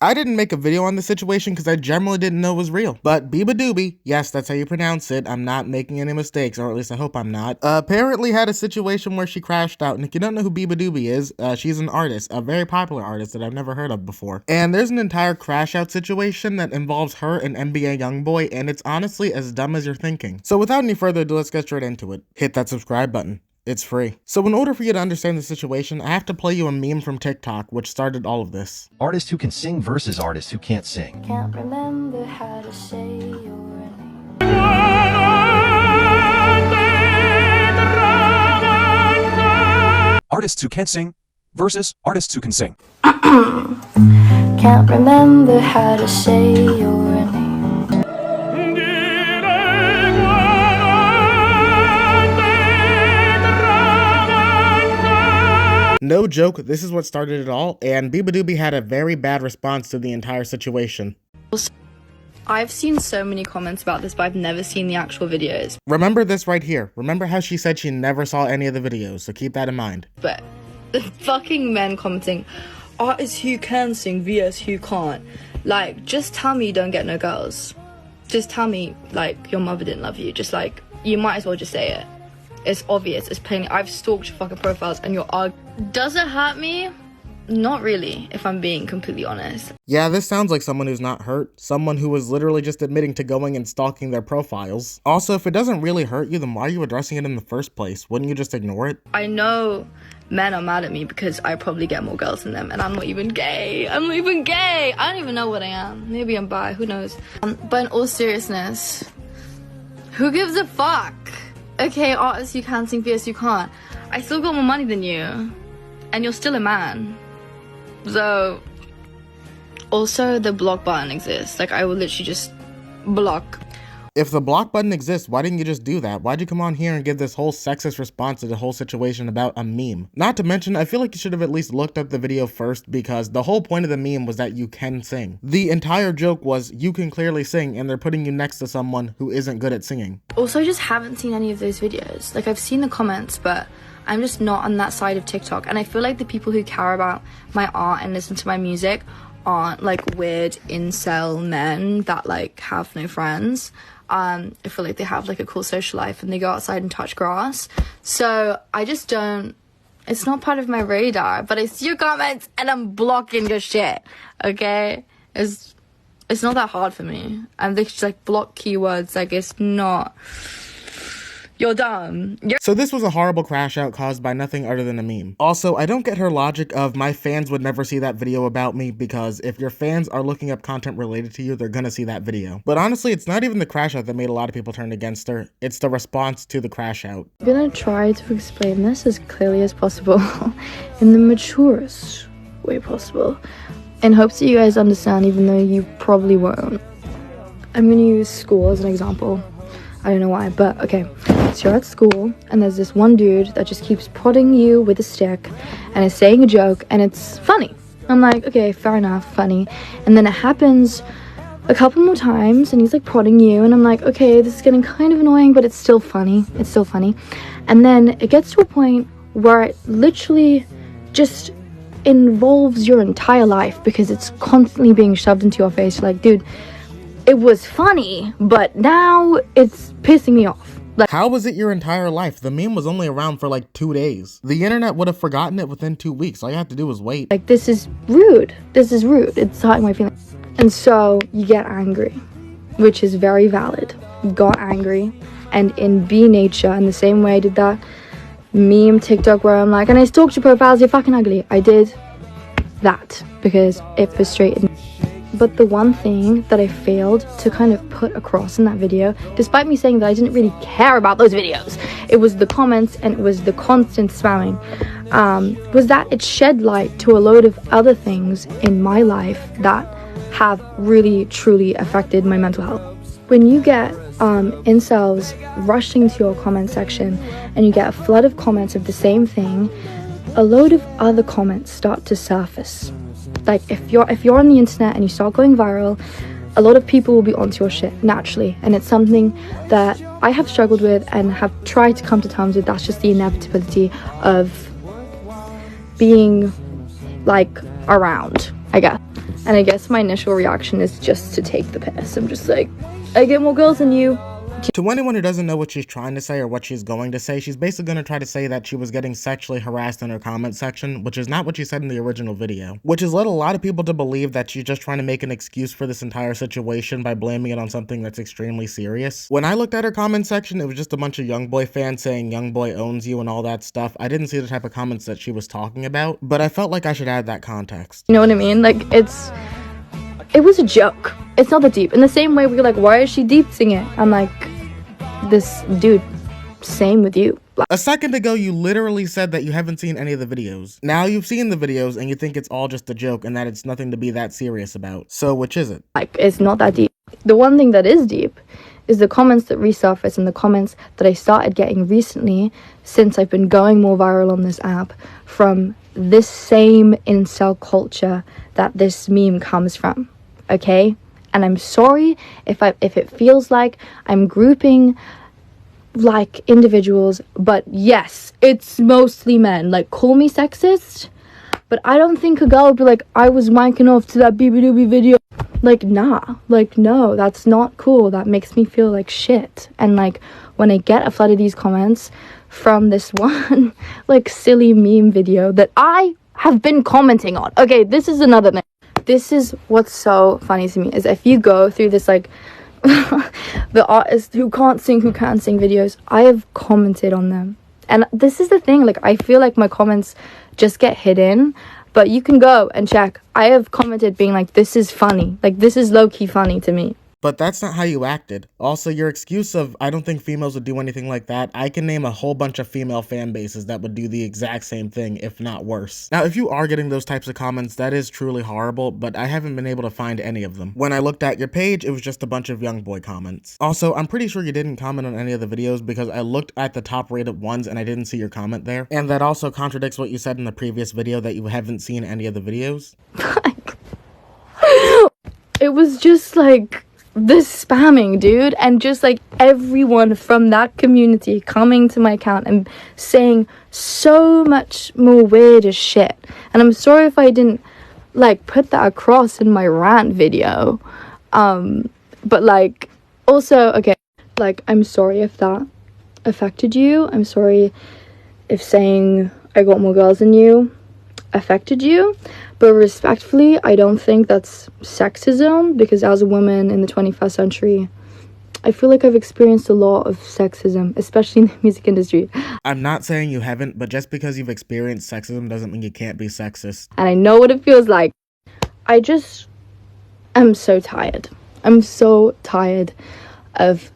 I didn't make a video on the situation because I generally didn't know it was real. But Beabadoobee, yes, that's how you pronounce it, I'm not making any mistakes, or at least I hope I'm not, apparently had a situation where she crashed out. And if you don't know who Beabadoobee is, she's an artist, a very popular artist that I've never heard of before. And there's an entire Crashout situation that involves her and NBA Youngboy, and it's honestly as dumb as you're thinking. So without any further ado, let's get straight into it. Hit that subscribe button. It's free. So in order for you to understand the situation, I have to play you a meme from TikTok, which started all of this. Artists who can sing versus artists who can't sing. Can't remember how to say your name. Artists who can't sing versus artists who can sing. Can't remember how to say your name. No joke, this is what started it all, and Beabadoobee had a very bad response to the entire situation. I've seen so many comments about this, but I've never seen the actual videos. Remember this right here. Remember how she said she never saw any of the videos, so keep that in mind. But the fucking men commenting, artists who can sing vs who can't. Like, just tell me you don't get no girls. Just tell me, like, your mother didn't love you. Just, like, you might as well just say it. It's obvious, it's plain. I've stalked your fucking profiles and you're Does it hurt me? Not really, if I'm being completely honest. Yeah, this sounds like someone who's not hurt. Someone who was literally just admitting to going and stalking their profiles. Also, if it doesn't really hurt you, then why are you addressing it in the first place? Wouldn't you just ignore it? I know men are mad at me because I probably get more girls than them, and I'm not even gay. I'm not even gay. I don't even know what I am. Maybe I'm bi, who knows. But in all seriousness, who gives a fuck? Okay, artists you can sing vs you can't. I still got more money than you, and you're still a man. So, also the block button exists. Like, I will literally just block. If the block button exists, why didn't you just do that? Why'd you come on here and give this whole sexist response to the whole situation about a meme? Not to mention, I feel like you should have at least looked up the video first, because the whole point of the meme was that you can sing. The entire joke was you can clearly sing and they're putting you next to someone who isn't good at singing. Also, I just haven't seen any of those videos. Like, I've seen the comments, but I'm just not on that side of TikTok. And I feel like the people who care about my art and listen to my music aren't like weird incel men that like have no friends. I feel like they have like a cool social life and they go outside and touch grass. So I just don't, it's not part of my radar, but I see your comments and I'm blocking your shit, okay? It's not that hard for me. I'm just like block keywords, like it's not, you're dumb. So this was a horrible crash out caused by nothing other than a meme. Also, I don't get her logic of my fans would never see that video about me, because if your fans are looking up content related to you, they're gonna see that video. But honestly, it's not even the crash out that made a lot of people turn against her. It's the response to the crash out. I'm gonna try to explain this as clearly as possible in the maturest way possible, in hopes that you guys understand, even though you probably won't. I'm gonna use school as an example. I don't know why, but okay. So you're at school, and there's this one dude that just keeps prodding you with a stick, and is saying a joke, and it's funny. I'm like, okay, fair enough, funny. And then it happens a couple more times, and he's like prodding you, and I'm like, okay, this is getting kind of annoying, but it's still funny. It's still funny. And then it gets to a point where it literally just involves your entire life, because it's constantly being shoved into your face. You're like, dude, it was funny, but now it's pissing me off. Like, how was it your entire life? The meme was only around for like 2 days. The internet would have forgotten it within 2 weeks. All you have to do was wait. Like, this is rude. This is rude. It's hurting my feelings. And so you get angry, which is very valid. Got angry, and in B nature, in the same way I did that meme TikTok where I'm like, and I stalked your profiles, you're fucking ugly. I did that because it frustrated me. But the one thing that I failed to kind of put across in that video, despite me saying that I didn't really care about those videos, it was the comments and it was the constant spamming, was that it shed light to a load of other things in my life that have really, truly affected my mental health. When you get incels rushing to your comment section and you get a flood of comments of the same thing, a load of other comments start to surface. Like, if you're on the internet and you start going viral, a lot of people will be onto your shit naturally, and it's something that I have struggled with and have tried to come to terms with. That's just the inevitability of being like around, I guess. And I guess my initial reaction is just to take the piss. I'm just like, I get more girls than you. To anyone who doesn't know what she's trying to say or what she's going to say, she's basically going to try to say that she was getting sexually harassed in her comment section, which is not what she said in the original video, which has led a lot of people to believe that she's just trying to make an excuse for this entire situation by blaming it on something that's extremely serious. When I looked at her comment section, it was just a bunch of Youngboy fans saying Youngboy owns you and all that stuff. I didn't see the type of comments that she was talking about, but I felt like I should add that context. You know what I mean? Like, it was a joke. It's not that deep. In the same way we're like, why is she deepsing it? I'm like, this dude, same with you. A second ago, you literally said that you haven't seen any of the videos. Now you've seen the videos and you think it's all just a joke and that it's nothing to be that serious about. So which is it? Like, it's not that deep. The one thing that is deep is the comments that resurface and the comments that I started getting recently since I've been going more viral on this app from this same incel culture that this meme comes from, okay? And I'm sorry if it feels like I'm grouping like individuals, but yes, it's mostly men. Like, call me sexist, but I don't think a girl would be like, I was wanking off to that Beabadoobee video. Like, nah, like, no, that's not cool. That makes me feel like shit. And like, when I get a flood of these comments from this one like silly meme video that I have been commenting on, okay, this is another thing. This is what's so funny to me, is if you go through this, like, the artists who can't sing videos, I have commented on them. And this is the thing, like, I feel like my comments just get hidden, but you can go and check. I have commented being like, this is funny. Like, this is low-key funny to me. But that's not how you acted. Also, your excuse of, I don't think females would do anything like that, I can name a whole bunch of female fan bases that would do the exact same thing, if not worse. Now, if you are getting those types of comments, that is truly horrible, but I haven't been able to find any of them. When I looked at your page, it was just a bunch of Youngboy comments. Also, I'm pretty sure you didn't comment on any of the videos because I looked at the top rated ones and I didn't see your comment there. And that also contradicts what you said in the previous video that you haven't seen any of the videos. It was just like this spamming, dude, and just like everyone from that community coming to my account and saying so much more weird as shit. And I'm sorry if I didn't like put that across in my rant video, but like, also, okay, like, I'm sorry if that affected you. I'm sorry if saying I got more girls than you affected you, but respectfully, I don't think that's sexism, because as a woman in the 21st century, I feel like I've experienced a lot of sexism, especially in the music industry. I'm not saying you haven't, but just because you've experienced sexism doesn't mean you can't be sexist. And I know what it feels like. I just am so tired. I'm so tired of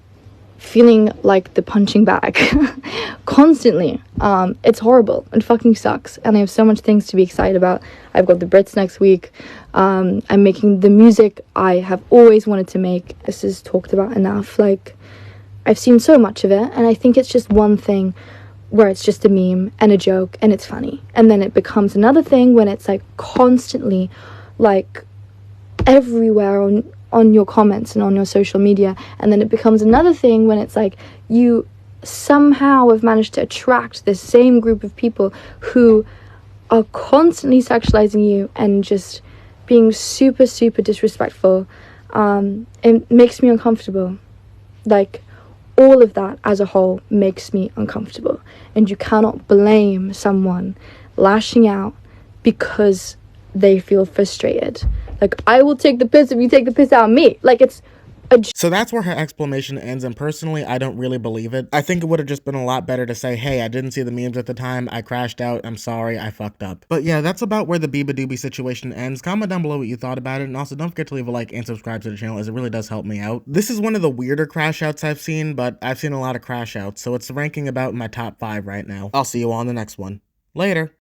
feeling like the punching bag constantly. It's horrible. It fucking sucks. And I have so much things to be excited about. I've got the Brits next week. I'm making the music I have always wanted to make. This is talked about enough. Like, I've seen so much of it, and I think it's just one thing where it's just a meme and a joke and it's funny. And then it becomes another thing when it's like constantly like everywhere on your comments and on your social media. And then it becomes another thing when it's like you somehow have managed to attract this same group of people who are constantly sexualizing you and just being super, super disrespectful. It makes me uncomfortable. Like, all of that as a whole makes me uncomfortable. And you cannot blame someone lashing out because they feel frustrated. Like, I will take the piss if you take the piss out of me. Like, it's So that's where her explanation ends, and personally, I don't really believe it. I think it would have just been a lot better to say, hey, I didn't see the memes at the time, I crashed out, I'm sorry, I fucked up. But yeah, that's about where the Beabadoobee situation ends. Comment down below what you thought about it, and also don't forget to leave a like and subscribe to the channel, as it really does help me out. This is one of the weirder crash outs I've seen, but I've seen a lot of crash outs, so it's ranking about in my top 5 right now. I'll see you all in the next one. Later.